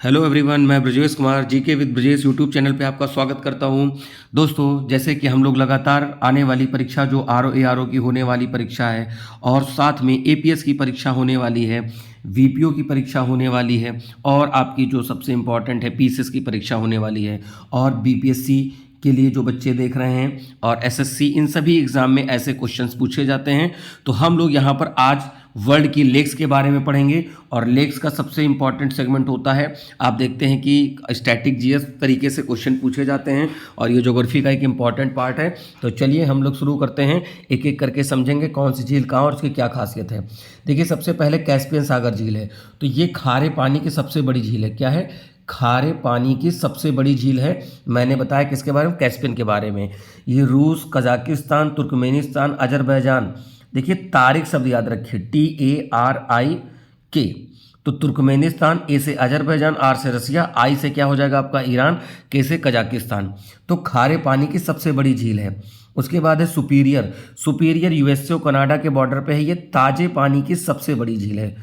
Hello everyone, मैं Brajesh Kumar GK with Brajesh YouTube channel पे आपका स्वागत करता हूं। दोस्तों, जैसे कि हम लोग लगातार आने वाली परीक्षा जो आर ओ की होने वाली परीक्षा है और साथ में एपीएस की परीक्षा होने वाली है, वीपीओ की परीक्षा होने वाली है और आपकी जो सबसे इम्पॉर्टेंट है पीसीएस की परीक्षा होने वाली है और बीपीएससी के लिए जो बच्चे देख रहे हैं और एसएससी, इन सभी एग्ज़ाम में ऐसे क्वेश्चंस पूछे जाते हैं। तो हम लोग यहाँ पर आज वर्ल्ड की लेक्स के बारे में पढ़ेंगे और लेक्स का सबसे इंपॉर्टेंट सेगमेंट होता है, आप देखते हैं कि स्टैटिक जीएस तरीके से क्वेश्चन पूछे जाते हैं और ये ज्योग्राफी का एक इंपॉर्टेंट पार्ट है। तो चलिए हम लोग शुरू करते हैं, एक एक करके समझेंगे कौन सी झील कहाँ और उसकी क्या खासियत है। देखिए, सबसे पहले कैस्पियन सागर झील है। तो ये खारे पानी की सबसे बड़ी झील है। क्या है? खारे पानी की सबसे बड़ी झील है। मैंने बताया किसके बारे में? कैस्पियन के बारे में। ये रूस, कजाकिस्तान, तुर्कमेनिस्तान, अजरबैजान, देखिए तारिक शब्द याद रखिए, TARIK। तो तुर्कमेनिस्तान, ए से अजरबैजान, आर से रसिया, आई से क्या हो जाएगा आपका ईरान, के से कजाकिस्तान। तो खारे पानी की सबसे बड़ी झील है। उसके बाद है सुपीरियर। सुपीरियर यूएसए और कनाडा के बॉर्डर पे है। ये ताजे पानी की सबसे बड़ी झील है।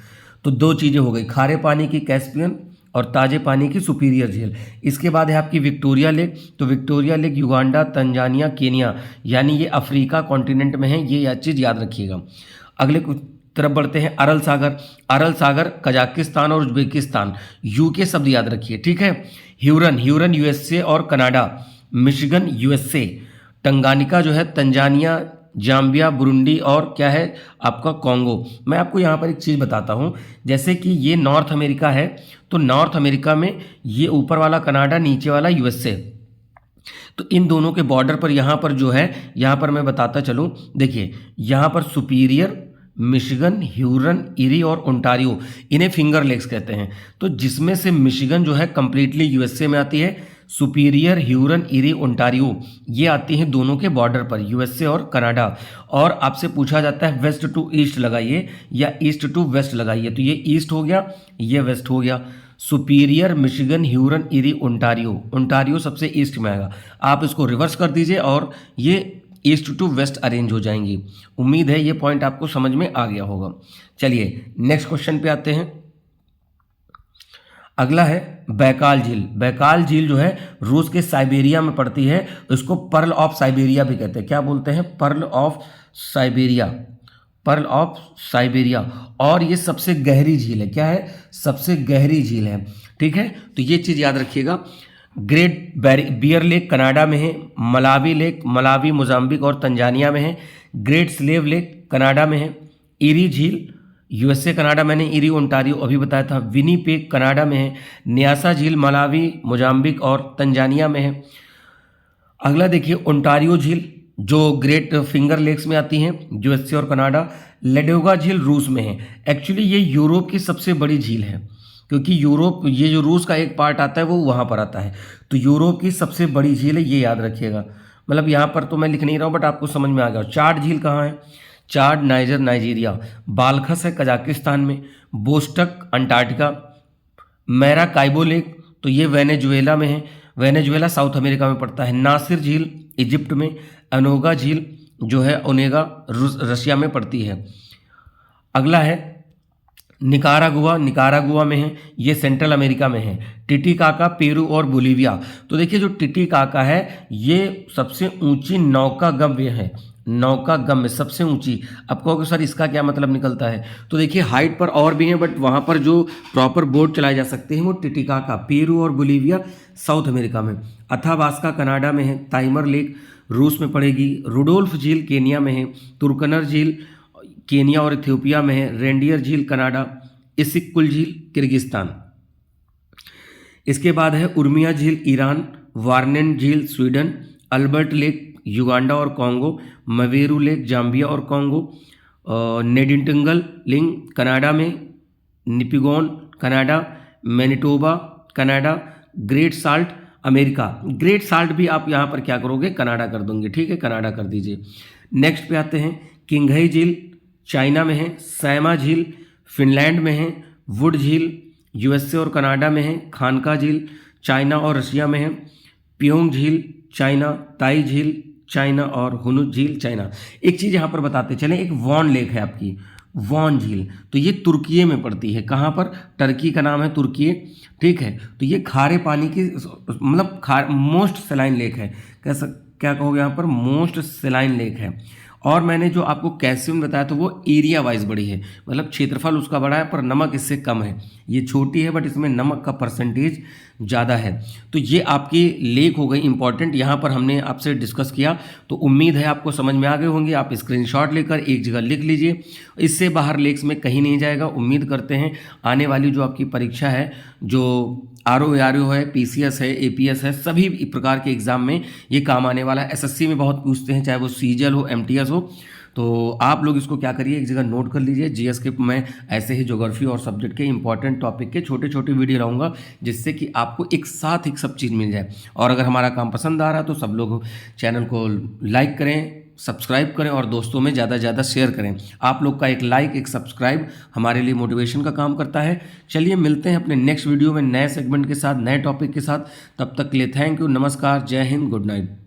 तो दो चीज़ें हो गई, खारे पानी की कैस्पियन और ताजे पानी की सुपीरियर झील। इसके बाद है आपकी विक्टोरिया लेक। तो Victoria lake Uganda, Tanzania, Kenya, यानी ये अफ्रीका कॉन्टिनेंट में है। ये चीज़ याद रखिएगा। अगले कुछ तरफ बढ़ते हैं, अरल सागर। अरल सागर कजाकिस्तान और उज्बेकिस्तान, यूके शब्द याद रखिए, ठीक है। ह्यूरन, ह्यूरन यूएसए और कनाडा, मिशिगन यूएसए। टंगानिका जो है तंजानिया, जाम्बिया, बुरुंडी और क्या है आपका कॉन्गो। मैं आपको यहाँ पर एक चीज़ बताता हूँ, जैसे कि ये नॉर्थ अमेरिका है, तो नॉर्थ अमेरिका में ये ऊपर वाला कनाडा, नीचे वाला यूएसए। तो इन दोनों के बॉर्डर पर यहाँ पर जो है, यहाँ पर मैं बताता चलूँ, देखिए यहाँ पर सुपीरियर, मिशिगन, ह्यूरन, इरी और ओंटारियो, इन्हें फिंगर लेक्स कहते हैं। तो जिसमें से मिशिगन जो है कंप्लीटली यूएसए में आती है, सुपीरियर, ह्यूरन, इरी, ओंटारियो ये आती हैं दोनों के बॉर्डर पर, यूएसए और कनाडा। और आपसे पूछा जाता है वेस्ट टू ईस्ट लगाइए या ईस्ट टू वेस्ट लगाइए। तो ये ईस्ट हो गया, ये वेस्ट हो गया। Superior, Michigan, Hurun, eri, Ontario. Ontario सबसे ईस्ट में आएगा। आप इसको रिवर्स कर दीजिए और ये ईस्ट टू वेस्ट अरेंज हो जाएंगी। उम्मीद है ये पॉइंट आपको समझ में आ गया होगा। चलिए नेक्स्ट क्वेश्चन पे आते हैं। अगला है बैकाल झील। बैकाल झील जो है रूस के साइबेरिया में पड़ती है। इसको पर्ल ऑफ साइबेरिया भी कहते हैं। क्या बोलते हैं? Pearl of Siberia, pearl of Siberia. और ये सबसे गहरी झील है। क्या है? सबसे गहरी झील है, ठीक है। तो ये चीज़ याद रखिएगा। ग्रेट बियर लेक कनाडा में है। मलावी लेक, मलावी, मोजाम्बिक और तंजानिया में है। ग्रेट स्लेव लेक कनाडा में है। इरी झील यूएसए कनाडा, मैंने इरी ओंटारियो अभी बताया था। विनीपेग कनाडा में है। न्यासा झील मलावी, मोजाम्बिक और तंजानिया में है। अगला देखिए ओंटारियो झील जो ग्रेट फिंगर लेक्स में आती हैं, यूएसए और कनाडा। लेडोगा झील रूस में है। एक्चुअली ये यूरोप की सबसे बड़ी झील है, क्योंकि यूरोप, ये जो रूस का एक पार्ट आता है वो वहाँ पर आता है। तो यूरोप की सबसे बड़ी झील है, ये याद रखिएगा। मतलब यहाँ पर तो मैं लिख नहीं रहा हूँ बट आपको समझ में आ गया। चाड झील कहाँ है? चाड नाइजर, नाइजीरिया। बालखस है कजाकिस्तान में। बोस्टक अंटार्कटिका। मैराकाइबो लेक, तो ये वेनेजुएला में है। वेनेजुएला साउथ अमेरिका में पड़ता है। नासिर झील इजिप्ट में। अनोगा झील जो है ओनेगा रशिया में पड़ती है। अगला है निकारागुआ, निकारागुआ में है, ये सेंट्रल अमेरिका में है। टिटिकाका पेरू और बोलीविया। तो देखिए जो टिटिकाका है ये सबसे ऊंची नौका गम्य है। नौका गम्य सबसे ऊंची। अब कहोगे सर इसका क्या मतलब निकलता है? तो देखिए हाइट पर और भी हैं बट वहाँ पर जो प्रॉपर बोट चलाए जा सकते हैं वो टिटिकाका पेरू और बोलीविया साउथ अमेरिका में। अथावास्का कनाडा में है। ताइमर लेक रूस में पड़ेगी। रुडोल्फ झील केनिया में है। तुर्कनर झील केनिया और इथियोपिया में है। रेंडियर झील कनाडा। इसिक्कुल झील किर्गिस्तान। इसके बाद है उर्मिया झील ईरान। वार्नेन झील स्वीडन। अल्बर्ट लेक युगांडा और कॉन्गो। मवेरू लेक जाम्बिया और कॉन्गो। नेडिंटंगल लिंग कनाडा में। Nipigon Canada. Manitoba Canada. Great Salt America. Great Salt भी आप यहाँ पर क्या करोगे? कनाडा कर दोगे, ठीक है, कनाडा कर दीजिए। नेक्स्ट पे आते हैं किंघई झील चाइना में है। सैमा झील फिनलैंड में है। वुड झील यूएसए और कनाडा में है। खानका झील चाइना और रशिया में है। प्योंग झील चाइना। ताई झील चाइना और हुनुच झील चाइना। एक चीज़ यहाँ पर बताते चलें, एक वॉन लेक है आपकी, वॉन झील, तो ये तुर्की में पड़ती है। कहाँ पर? टर्की का नाम है तुर्की, ठीक है। तो ये खारे पानी की मतलब मोस्ट सेलाइन लेक है। क्या कहोगे यहाँ पर? मोस्ट सेलाइन लेक है। और मैंने जो आपको कैल्शियम बताया तो वो एरिया वाइज बड़ी है, मतलब क्षेत्रफल उसका बड़ा है पर नमक इससे कम है। ये छोटी है बट इसमें नमक का परसेंटेज ज़्यादा है। तो ये आपकी लेक हो गई इंपॉर्टेंट, यहाँ पर हमने आपसे डिस्कस किया। तो उम्मीद है आपको समझ में आ गए होंगे। आप स्क्रीनशॉट लेकर एक जगह लिख लीजिए, इससे बाहर लेक्स में कहीं नहीं जाएगा। उम्मीद करते हैं आने वाली जो आपकी परीक्षा है, जो RO है, PCS है, APS है, सभी प्रकार के एग्ज़ाम में ये काम आने वाला है। SSC में बहुत पूछते हैं, चाहे वो CGL हो, MTS हो। तो आप लोग इसको क्या करिए, एक जगह नोट कर लीजिए। GS के मैं ऐसे ही ज्योग्राफी और सब्जेक्ट के इंपॉर्टेंट टॉपिक के छोटे छोटे वीडियो लाऊंगा, जिससे कि आपको एक साथ एक सब चीज़ मिल जाए। और अगर हमारा काम पसंद आ रहा है तो सब लोग चैनल को लाइक करें, सब्सक्राइब करें और दोस्तों में ज़्यादा से ज़्यादा शेयर करें। आप लोग का एक लाइक, एक सब्सक्राइब हमारे लिए मोटिवेशन का काम करता है। चलिए मिलते हैं अपने नेक्स्ट वीडियो में नए सेगमेंट के साथ, नए टॉपिक के साथ। तब तक के लिए थैंक यू, नमस्कार, जय हिंद, गुड नाइट।